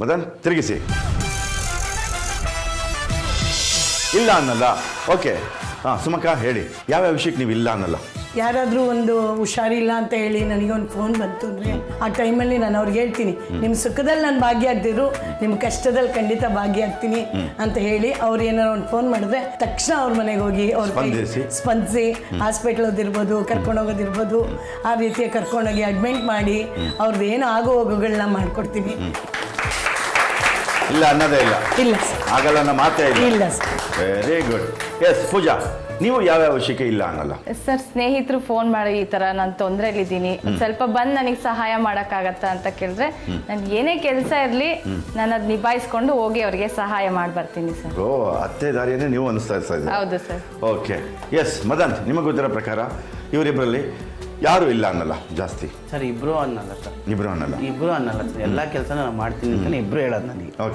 ಮದನ್ ತಿರುಗಿಸಿ. ಇಲ್ಲ ಅನ್ನಲ್ಲ. ಓಕೆ, ಹಾಂ ಸುಮಕ್ಕ ಹೇಳಿ, ಯಾವ್ಯಾವ ವಿಷಯಕ್ಕೆ ನೀವು ಇಲ್ಲ ಅನ್ನಲ್ಲ? ಯಾರಾದರೂ ಒಂದು ಹುಷಾರಿಲ್ಲ ಅಂತ ಹೇಳಿ ನನಗೆ ಒಂದು ಫೋನ್ ಬಂತು ಅಂದರೆ ಆ ಟೈಮಲ್ಲಿ ನಾನು ಅವ್ರಿಗೆ ಹೇಳ್ತೀನಿ, ನಿಮ್ಮ ಸುಖದಲ್ಲಿ ನಾನು ಭಾಗಿಯಾಗ್ದಿದ್ರು ನಿಮ್ಮ ಕಷ್ಟದಲ್ಲಿ ಖಂಡಿತ ಭಾಗಿಯಾಗ್ತೀನಿ ಅಂತ ಹೇಳಿ ಅವ್ರು ಏನಾರು ಒಂದು ಫೋನ್ ಮಾಡಿದ್ರೆ ತಕ್ಷಣ ಅವ್ರ ಮನೆಗೆ ಹೋಗಿ ಸ್ಪಂದಿಸಿ ಹಾಸ್ಪಿಟ್ಲ್ ಓದಿರ್ಬೋದು, ಕರ್ಕೊಂಡೋಗೋದಿರ್ಬೋದು, ಆ ರೀತಿಯ ಕರ್ಕೊಂಡೋಗಿ ಅಡ್ಮಿಟ್ ಮಾಡಿ ಅವ್ರದ್ದು ಏನು ಆಗೋ ಹೋಗೋಗಳನ್ನ ಮಾಡಿಕೊಡ್ತೀನಿ. ಇಲ್ಲ ಅನ್ನೋದೇ ಇಲ್ಲ? ಇಲ್ಲ ಸರ್, ಆಗಲ್ಲ ಅನ್ನೋ ಮಾತೇ ಇಲ್ಲ ಸರ್. Very good. ಎಸ್ ಪೂಜಾ, ನೀವು ಯಾವ್ಯಾವ ವಿಷಯಕ್ಕೆ ಇಲ್ಲ ಅನ್ನಲ್ಲ? ಸರ್, ಸ್ನೇಹಿತರು ಫೋನ್ ಮಾಡಿ ಈ ಥರ ನಾನು ತೊಂದರೆಲಿದ್ದೀನಿ, ಸ್ವಲ್ಪ ಬಂದು ನನಗೆ ಸಹಾಯ ಮಾಡೋಕ್ಕಾಗತ್ತಾ ಅಂತ ಕೇಳಿದ್ರೆ ನನ್ಗೆ ಏನೇ ಕೆಲಸ ಇರಲಿ ನಾನು ಅದು ನಿಭಾಯಿಸ್ಕೊಂಡು ಹೋಗಿ ಅವರಿಗೆ ಸಹಾಯ ಮಾಡಿ ಬರ್ತೀನಿ ಸರ್. ಓ, ಅತ್ತೆ ದಾರಿಯನ್ನೇ ನೀವು ಅನಿಸ್ತಾ ಇದ್ದೀರಿ? ಹೌದು ಸರ್. ಓಕೆ, ಎಸ್ ಮದನ್, ನಿಮಗೆ ಗೊತ್ತಿರೋ ಪ್ರಕಾರ ಇವರಿಬ್ಬರಲ್ಲಿ ಯಾರು ಇಲ್ಲ ಅನ್ನಲ್ಲ ಜಾಸ್ತಿ? ಸರ್, ಇಬ್ರು ಅನ್ನಲ್ಲ ಸರ್. ಇಬ್ರು ಅನ್ನಲ್ಲ? ಇಬ್ರು ಅನ್ನಲ್ಲ ಸರ್, ಎಲ್ಲ ಕೆಲಸ ನಾನು ಮಾಡ್ತೀನಿ ಅಂತ ಇಬ್ರು ಹೇಳೋದು ನನಗೆ. ಓಕೆ.